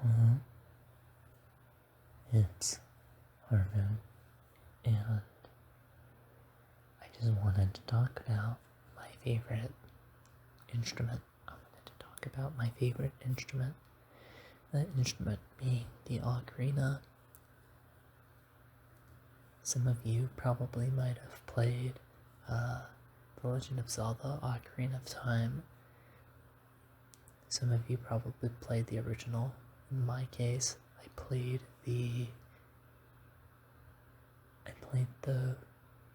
Hello, it's Harvin, and I just wanted to talk about my favorite instrument. I wanted to talk about my favorite instrument, that instrument being the ocarina. Some of you probably might have played The Legend of Zelda, Ocarina of Time. Some of you probably played the original. In my case, I played the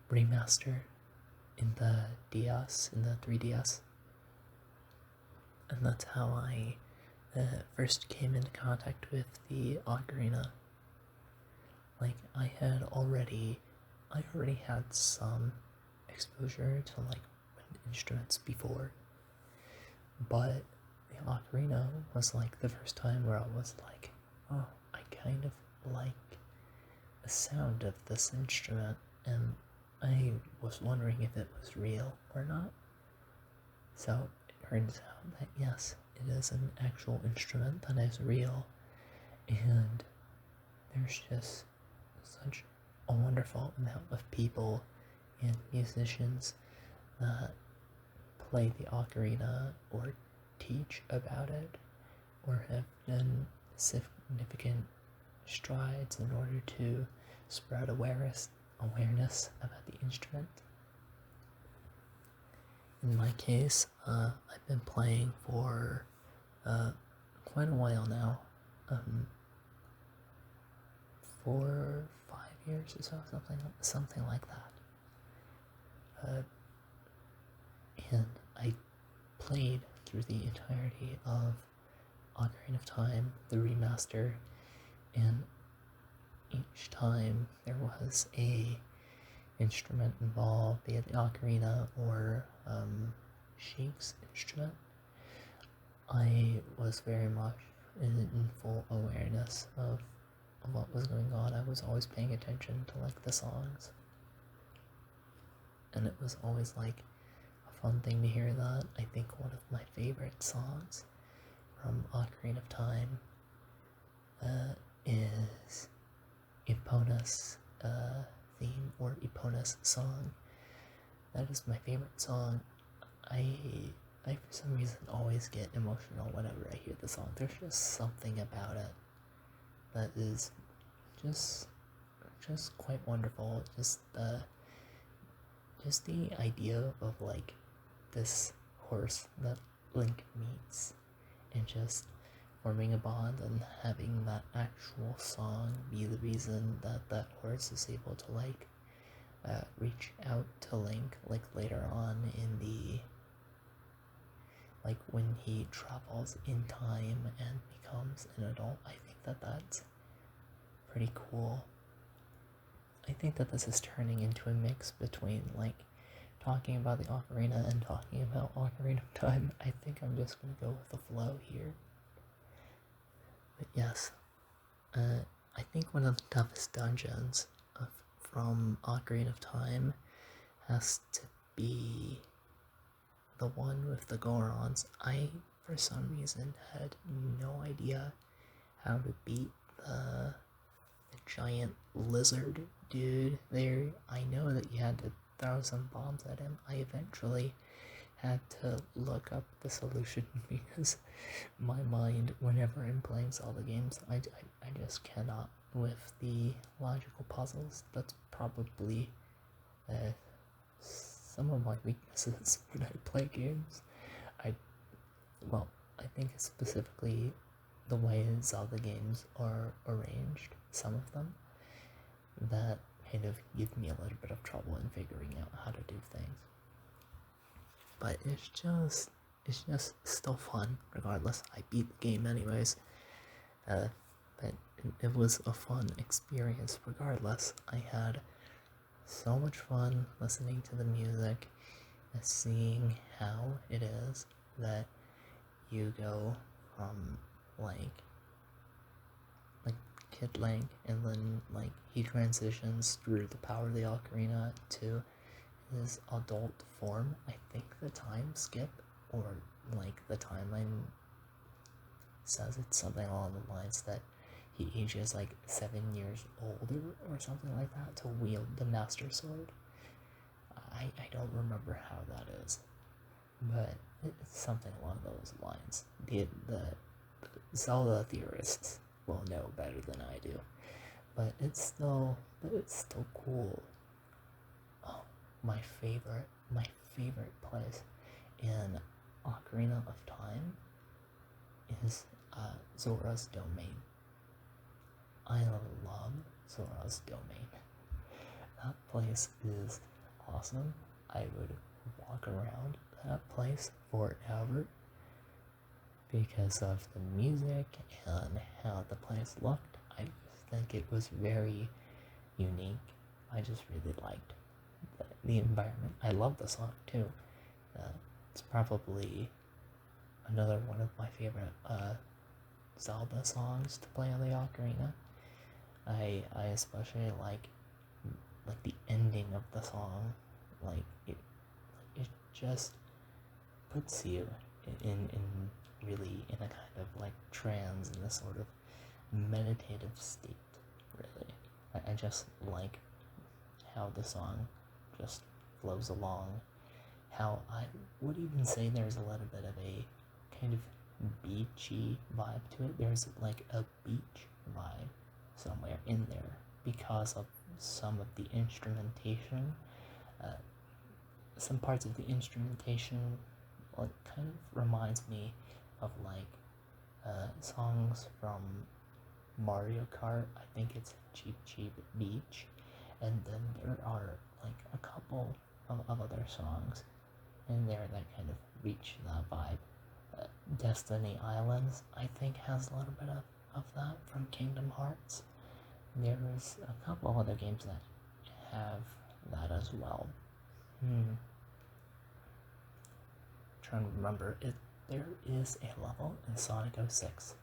remaster in the DS, in the 3DS. And that's how I first came into contact with the ocarina. Like, I already had some exposure to like instruments before, but the ocarina was like the first time where I was like, oh, I kind of like the sound of this instrument, and I was wondering if it was real or not. So it turns out that yes, it is an actual instrument that is real, and there's just such a wonderful amount of people and musicians that play the ocarina or teach about it or have done significant strides in order to spread awareness about the instrument. In my case, I've been playing for quite a while now, 4 5 years or so, something like that. And I played through the entirety of Ocarina of Time, the remaster, and each time there was a instrument involved, be it the ocarina or Sheik's instrument. I was very much in full awareness of what was going on. I was always paying attention to like the songs, and it was always like a fun thing to hear that. I think one of my favorite songs from Ocarina of Time is Epona's theme or Epona's song. That is my favorite song. I for some reason always get emotional whenever I hear the song. There's just something about it that is just quite wonderful. Just the idea of like this horse that Link meets and just forming a bond and having that actual song be the reason that that horse is able to like reach out to Link like later on in the like when he travels in time and becomes an adult. I think that that's pretty cool. I think that this is turning into a mix between like talking about the ocarina and talking about Ocarina of Time. I think I'm just gonna go with the flow here. But yes, I think one of the toughest dungeons from Ocarina of Time has to be the one with the Gorons. I, for some reason, had no idea how to beat the giant lizard dude there. I know that you had to throw some bombs at him. I eventually had to look up the solution because my mind, whenever I'm playing Zelda games, I just cannot with the logical puzzles. That's probably some of my weaknesses when I play games. I think specifically the way Zelda games are arranged, some of them, that kind of give me a little bit of trouble in figuring out how to do things. But it's just still fun regardless. I beat the game anyways. But it was a fun experience regardless. I had so much fun listening to the music and seeing how it is that you go from like Kid Link and then like he transitions through the power of the ocarina to his adult form. I think the time skip or like the timeline says it's something along the lines that he ages like 7 years older or something like that to wield the Master Sword. I don't remember how that is, but it's something along those lines. The Zelda theorists will know better than I do, but it's still cool. Oh, my favorite place in Ocarina of Time is Zora's Domain. I love Zora's Domain. That place is awesome. I would walk around that place forever because of the music and how the place looked. I think it was very unique. I just really liked the environment. I love the song too. It's probably another one of my favorite Zelda songs to play on the ocarina. I especially like the ending of the song. Like it just puts you in really in a kind of like trance, in a sort of meditative state. Really, I just like how the song just flows along. How I would even say there's a little bit of a kind of beachy vibe to it. There's like a beach vibe somewhere in there because of some of the instrumentation. Some parts of the instrumentation like kind of reminds me of like songs from Mario Kart. I think it's Cheap Cheap Beach, and then there are like a couple of other songs in there that kind of reach that vibe. Destiny Islands, I think, has a little bit of that from Kingdom Hearts. There's a couple of other games that have that as well. Trying to remember it. There is a level in Sonic 06.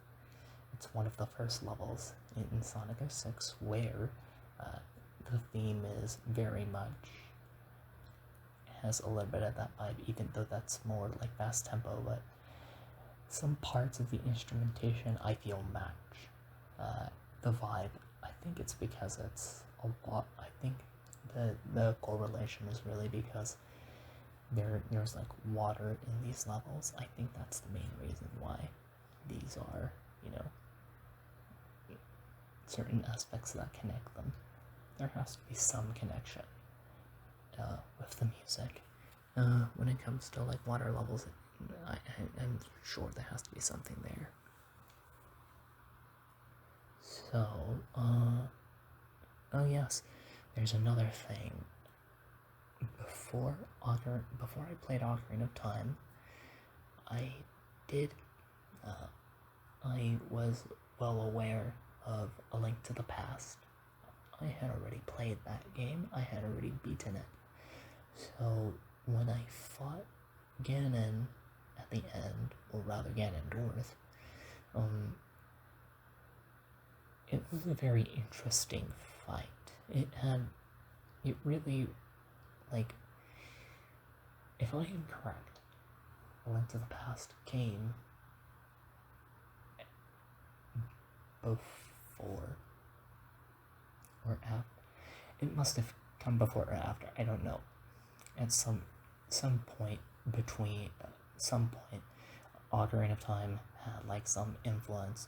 It's one of the first levels in Sonic 06 where the theme is very much has a little bit of that vibe, even though that's more like fast tempo. But some parts of the instrumentation I feel match the vibe. I think it's because it's a lot. I think the correlation is really because there's like water in these levels. I think that's the main reason why these are, certain aspects that connect them. There has to be some connection with the music. When it comes to like water levels, I'm sure there has to be something there. So, oh yes, there's another thing. Before I played Ocarina of Time, I was well aware of A Link to the Past. I had already played that game. I had already beaten it. So when I fought Ganon at the end, or rather Ganondorf, it was a very interesting fight. It really, like, if I am correct, A Link to the Past came before or after. It must have come before or after, I don't know. At some point between, Ocarina of Time had like some influence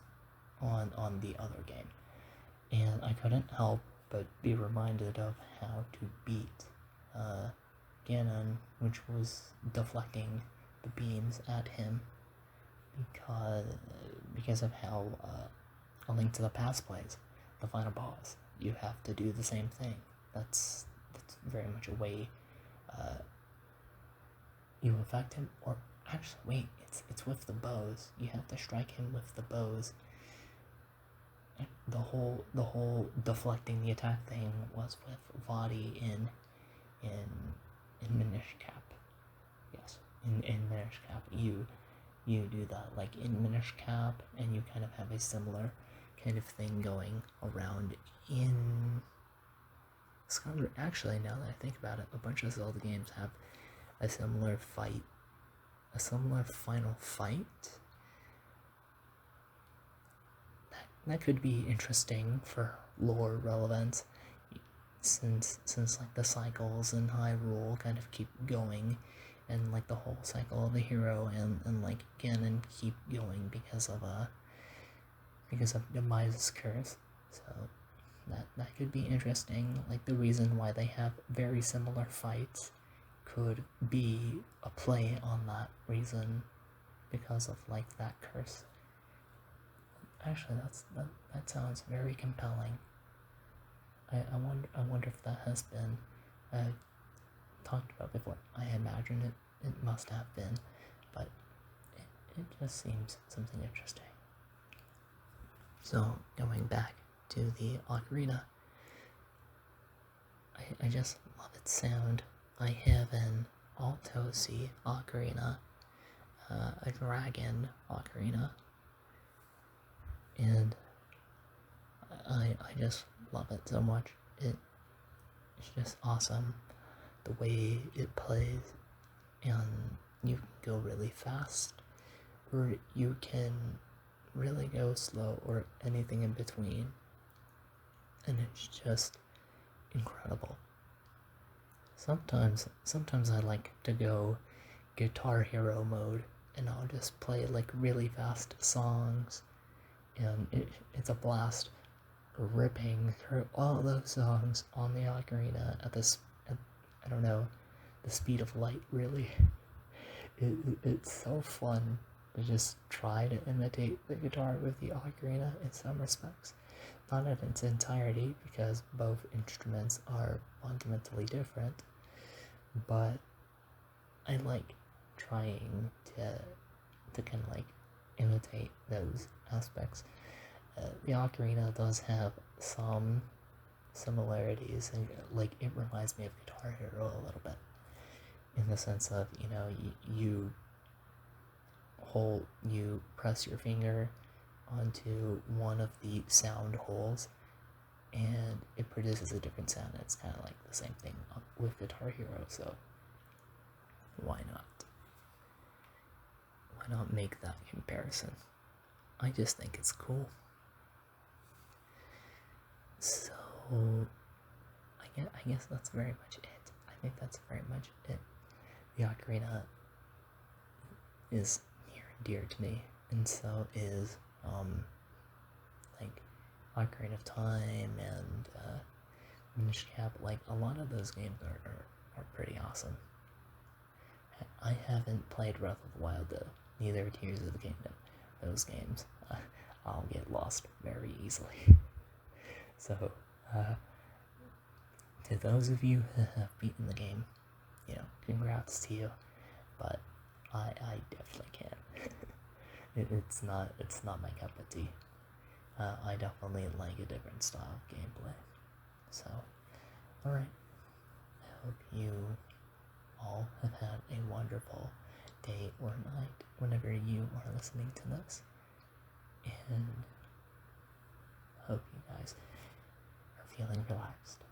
on the other game. And I couldn't help but be reminded of how to beat Ganon, which was deflecting the beams at him because of how A Link to the Past plays. The final boss, you have to do the same thing. That's very much a way you affect him. Or actually, wait, it's with the bows. You have to strike him with the bows. The whole deflecting the attack thing was with Vadi in Minish Cap. Yes, in Minish Cap, you do that like in Minish Cap, and you kind of have a similar kind of thing going around in Skyward. Actually, now that I think about it, a bunch of Zelda games have a similar final fight. that could be interesting for lore relevance, since like the cycles in Hyrule kind of keep going, and like the whole cycle of the hero and like Ganon keep going because of Demise's curse. So that could be interesting. Like the reason why they have very similar fights could be a play on that reason because of like that curse. Actually, that sounds very compelling. I wonder if that has been talked about before. I imagine it must have been, but it just seems something interesting. So going back to the ocarina, I just love its sound. I have an Alto C ocarina, a dragon ocarina, and I just love it so much. It's just awesome the way it plays, and you can go really fast, or you can really go slow, or anything in between, and it's just incredible. Sometimes I like to go Guitar Hero mode, and I'll just play like really fast songs, and it's a blast ripping through all those songs on the ocarina at I don't know, the speed of light, really. It's so fun to just try to imitate the guitar with the ocarina in some respects. Not in its entirety, because both instruments are fundamentally different, but I like trying to kind of like imitate those aspects. The ocarina does have some similarities, and like it reminds me of Guitar Hero a little bit, in the sense of, you know, you press your finger onto one of the sound holes and it produces a different sound. It's kind of like the same thing with Guitar Hero, so why not make that comparison? I just think it's cool. So I guess that's very much it. I think that's very much it. The ocarina is near and dear to me, and so is like Ocarina of Time and Minish Cap. Like a lot of those games are pretty awesome. I haven't played Breath of the Wild though, neither Tears of the Kingdom. Those games, I'll get lost very easily. So, to those of you who have beaten the game, you know, congrats to you. But I definitely can't. It's not my cup of tea. I definitely like a different style of gameplay. So, alright. I hope you all have had a wonderful day or night whenever you are listening to this. And hope you guys are feeling relaxed.